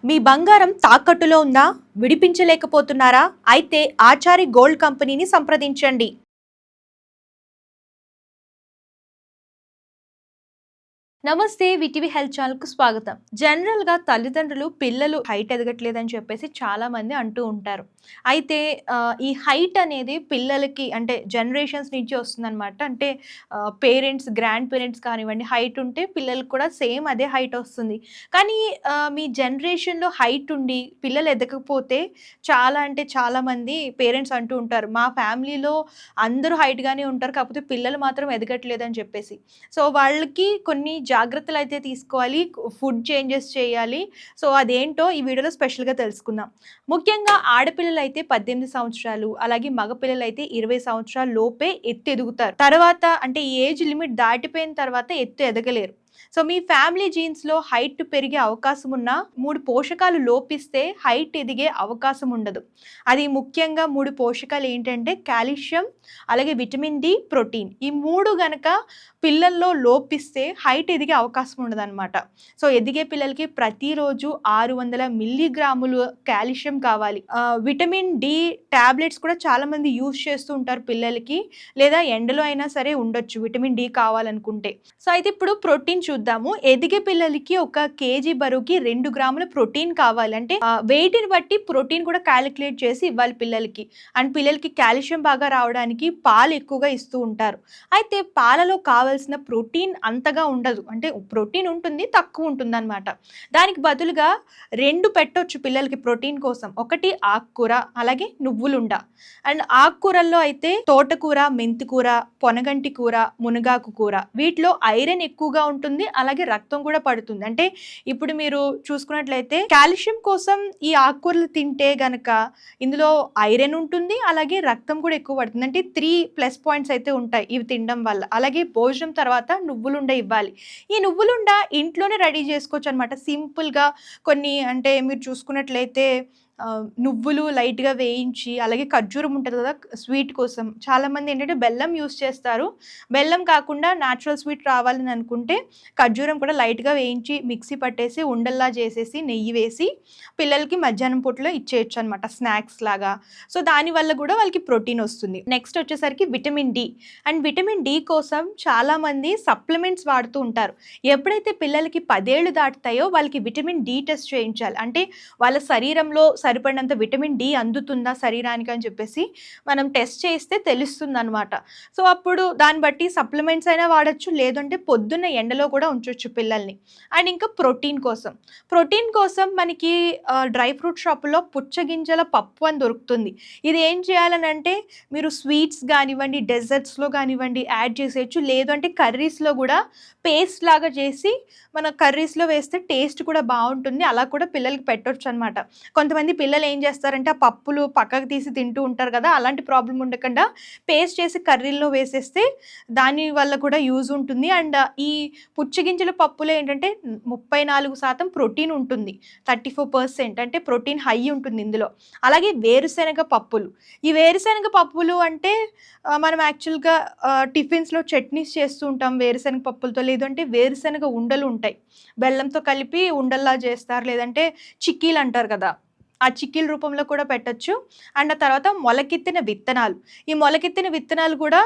మీ బంగారం తాకట్టులో ఉందా? విడిపించలేకపోతున్నారా? అయితే ఆచారి గోల్డ్ కంపెనీని సంప్రదించండి. నమస్తే, విటివి హెల్త్ ఛానల్‌కు స్వాగతం. జనరల్‌గా తల్లిదండ్రులు పిల్లలు హైట్ ఎదగట్లేదని చెప్పేసి చాలామంది అంటూ ఉంటారు. అయితే ఈ హైట్ అనేది పిల్లలకి అంటే జనరేషన్స్ నుంచి వస్తుందనమాట. అంటే పేరెంట్స్, గ్రాండ్ పేరెంట్స్ కానివ్వండి, హైట్ ఉంటే పిల్లలకి కూడా సేమ్ అదే హైట్ వస్తుంది. కానీ మీ జనరేషన్‌లో హైట్ ఉండి పిల్లలు ఎదగకపోతే చాలా అంటే చాలామంది పేరెంట్స్ అంటూ ఉంటారు. మా ఫ్యామిలీలో అందరూ హైట్‌గానే ఉంటారు. కాకపోతే పిల్లలు మాత్రం ఎదగట్లేదని చెప్పేసి. సో, వాళ్ళకి కొన్ని జాగ్రత్తలైతే తీసుకోవాలి. ఫుడ్ చేంజెస్ చేయాలి. సో, అదేంటో ఈ వీడియోలో స్పెషల్‌గా తెలుసుకుందాం. ముఖ్యంగా ఆడపిల్లలైతే 18 సంవత్సరాలు, అలాగే మగపిల్లలైతే 20 సంవత్సరాల లోపే ఎత్తు ఎదుగుతారు. తర్వాత అంటే ఈ ఏజ్ లిమిట్ దాటిపోయిన తర్వాత ఎత్తు ఎదగలేరు. సో, మీ ఫ్యామిలీ జీన్స్‌లో హైట్ పెరిగే అవకాశం ఉన్న 3 పోషకాలు లోపిస్తే హైట్ ఎదిగే అవకాశం ఉండదు. అది ముఖ్యంగా 3 పోషకాలు ఏంటంటే కాల్షియం, అలాగే విటమిన్ డి, ప్రోటీన్. ఈ 3 గనక పిల్లల్లో లోపిస్తే హైట్ ఎదిగే అవకాశం ఉండదనమాట. సో, ఎదిగే పిల్లలకి ప్రతిరోజు 600 మిల్లీగ్రాములు కాల్షియం కావాలి. విటమిన్ డి టాబ్లెట్స్ కూడా చాలామంది యూజ్ చేస్తూ ఉంటారు పిల్లలకి. లేదా ఎండలో అయినా సరే ఉండొచ్చు విటమిన్ డి కావాలనుకుంటే. సో, అయితే ఇప్పుడు ప్రోటీన్ చూద్దాము. ఎదిగే పిల్లలకి ఒక కేజీ బరువుకి 2 గ్రాముల ప్రోటీన్ కావాలి. అంటే వెయిట్‌ని బట్టి ప్రోటీన్ కూడా కాలిక్యులేట్ చేసి ఇవ్వాలి పిల్లలకి. అండ్ పిల్లలకి కాల్షియం బాగా రావడానికి పాలు ఎక్కువగా ఇస్తూ ఉంటారు. అయితే పాలలో కావాల్సిన ప్రోటీన్ అంతగా ఉండదు. అంటే ప్రోటీన్ ఉంటుంది, తక్కువ ఉంటుందన్నమాట. దానికి బదులుగా 2 పెట్టొచ్చు పిల్లలకి ప్రోటీన్ కోసం. ఒకటి ఆకుకూర, అలాగే నువ్వులుండ. అండ్ ఆకుకూరల్లో అయితే తోటకూర, మెంతికూర, పొనగంటి కూర, మునగాకు కూర. వీటిలో ఐరన్ ఎక్కువగా ఉంటుంది, అలాగే రక్తం కూడా పడుతుంది. అంటే ఇప్పుడు మీరు చూసుకున్నట్లయితే కాల్షియం కోసం ఈ ఆకుకూరలు తింటే గనక ఇందులో ఐరన్ ఉంటుంది, అలాగే రక్తం కూడా ఎక్కువ పడుతుంది. అంటే 3 ప్లస్ పాయింట్స్ అయితే ఉంటాయి ఇవి తినడం వల్ల. అలాగే భోజనం తర్వాత నువ్వులుండ ఇవ్వాలి. ఈ నువ్వులుండ ఇంట్లోనే రెడీ చేసుకోవచ్చు అనమాట. సింపుల్‌గా కొన్ని అంటే మీరు చూసుకున్నట్లయితే నువ్వులు లైట్‌గా వేయించి, అలాగే ఖర్జూరం ఉంటది కదా స్వీట్ కోసం. చాలామంది ఏంటంటే బెల్లం యూజ్ చేస్తారు. బెల్లం కాకుండా న్యాచురల్ స్వీట్ రావాలని అనుకుంటే ఖర్జూరం కూడా లైట్‌గా వేయించి మిక్సీ పట్టేసి ఉండల్లా చేసేసి నెయ్యి వేసి పిల్లలకి మధ్యాహ్నం పూటలో ఇచ్చేయొచ్చు అనమాట స్నాక్స్ లాగా. సో, దానివల్ల కూడా వాళ్ళకి ప్రోటీన్ వస్తుంది. నెక్స్ట్ వచ్చేసరికి vitamin D. And vitamin D కోసం చాలామంది సప్లిమెంట్స్ వాడుతూ ఉంటారు. ఎప్పుడైతే పిల్లలకి 10 ఏళ్ళు దాటుతాయో వాళ్ళకి విటమిన్ డి టెస్ట్ చేయించాలి. అంటే వాళ్ళ శరీరంలో సరిపడినంత విటమిన్ డి అందుతుందా శరీరానికి అని చెప్పేసి మనం టెస్ట్ చేస్తే తెలుస్తుందనమాట. సో, అప్పుడు దాన్ని బట్టి సప్లిమెంట్స్ అయినా వాడొచ్చు, లేదంటే పొద్దున్న ఎండలో కూడా ఉంచొచ్చు పిల్లల్ని. అండ్ ఇంకా ప్రోటీన్ కోసం. ప్రోటీన్ కోసం మనకి డ్రై ఫ్రూట్ షాపుల్లో పుచ్చగింజల పప్పు అని దొరుకుతుంది. ఇది ఏం చేయాలనంటే మీరు స్వీట్స్ కానివ్వండి, డెజర్ట్స్‌లో కానివ్వండి యాడ్ చేసేయచ్చు. లేదు అంటే కర్రీస్‌లో కూడా పేస్ట్ లాగా చేసి మన కర్రీస్‌లో వేస్తే టేస్ట్ కూడా బావుంటుంది. అలా కూడా పిల్లలకి పెట్టొచ్చు అనమాట. కొంతమంది పిల్లలు ఏం చేస్తారంటే ఆ పప్పులు పక్కకు తీసి తింటూ ఉంటారు కదా! అలాంటి ప్రాబ్లమ్ ఉండకుండా పేస్ట్ చేసి కర్రీల్లో వేసేస్తే దాని వల్ల కూడా యూజ్ ఉంటుంది. అండ్ ఈ పుచ్చగింజల పప్పులో ఏంటంటే 34% ప్రోటీన్ ఉంటుంది. 34% అంటే ప్రోటీన్ హై ఉంటుంది ఇందులో. అలాగే వేరుశెనగ పప్పులు. ఈ వేరుశెనగ పప్పులు అంటే మనం యాక్చువల్‌గా టిఫిన్స్‌లో చట్నీస్ చేస్తూ ఉంటాం వేరుశెనగ పప్పులతో. లేదంటే వేరుశెనగ ఉండలు ఉంటాయి. బెల్లంతో కలిపి ఉండల్లా చేస్తారు. లేదంటే చిక్కీలు అంటారు కదా! ఆ చిక్కీల రూపంలో కూడా పెట్టొచ్చు. అండ్ ఆ తర్వాత మొలకెత్తిన విత్తనాలు. ఈ మొలకెత్తిన విత్తనాలు కూడా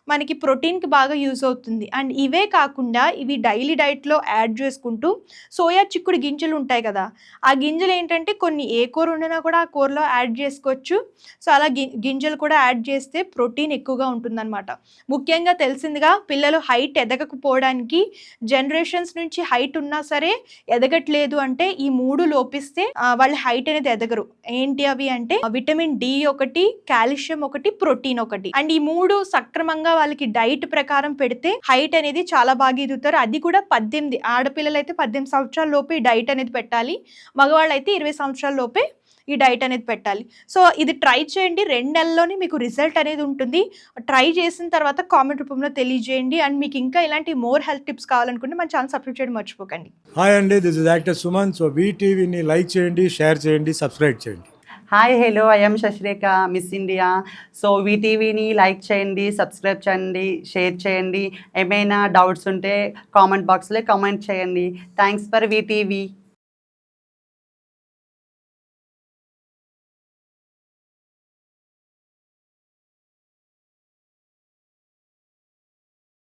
మనకి ప్రోటీన్‌కి బాగా యూజ్ అవుతుంది. అండ్ ఇవే కాకుండా ఇవి డైలీ డైట్‌లో యాడ్ చేసుకుంటూ సోయా చిక్కుడు గింజలు ఉంటాయి కదా! ఆ గింజలు ఏంటంటే కొన్ని ఏ కూర వండినా కూడా ఆ కూరలో యాడ్ చేసుకోవచ్చు. సో, అలా గింజలు కూడా యాడ్ చేస్తే ప్రోటీన్ ఎక్కువగా ఉంటుందన్నమాట. ముఖ్యంగా తెలిసిందిగా పిల్లలు హైట్ ఎదగకపోవడానికి జనరేషన్స్ నుంచి హైట్ ఉన్నా సరే ఎదగట్లేదు అంటే ఈ 3 లోపిస్తే వాళ్ళ హైట్ అనేది ఎదగరు. ఏంటి అవి అంటే విటమిన్ డి ఒకటి, కాల్షియం ఒకటి, ప్రోటీన్ ఒకటి. అండ్ ఈ 3 సక్రమంగా వాళ్ళకి డైట్ ప్రకారం పెడితే హైట్ అనేది చాలా బాగా ఎదుగుతారు. అది కూడా 18 ఆడపిల్లలైతే 18 సంవత్సరాల లోపే ఈ డైట్ అనేది పెట్టాలి. మగవాళ్ళైతే 20 సంవత్సరాల లోపే ఈ డైట్ అనేది పెట్టాలి. సో, ఇది ట్రై చేయండి. 2 నెలల్లోనే మీకు రిజల్ట్ అనేది ఉంటుంది. ట్రై చేసిన తర్వాత కామెంట్ రూపంలో తెలియజేయండి. అండ్ మీకు ఇంకా ఇలాంటి మోర్ హెల్త్ టిప్స్ కావాలనుకుంటే మన ఛానల్ సబ్స్క్రైబ్ చేయడం మర్చిపోకండి. హాయ్ అండి, this is actor Suman. So వీటీవీని లైక్ చేయండి, షేర్ చేయండి, సబ్స్క్రైబ్ చేయండి. Hi hello I'm Shashirekha, miss India. So వీటీవీని లైక్ చేయండి, సబ్స్క్రైబ్ చేయండి, షేర్ చేయండి. ఏమైనా డౌట్స్ ఉంటే కామెంట్ బాక్స్లో కామెంట్ చేయండి. Thanks for VTV.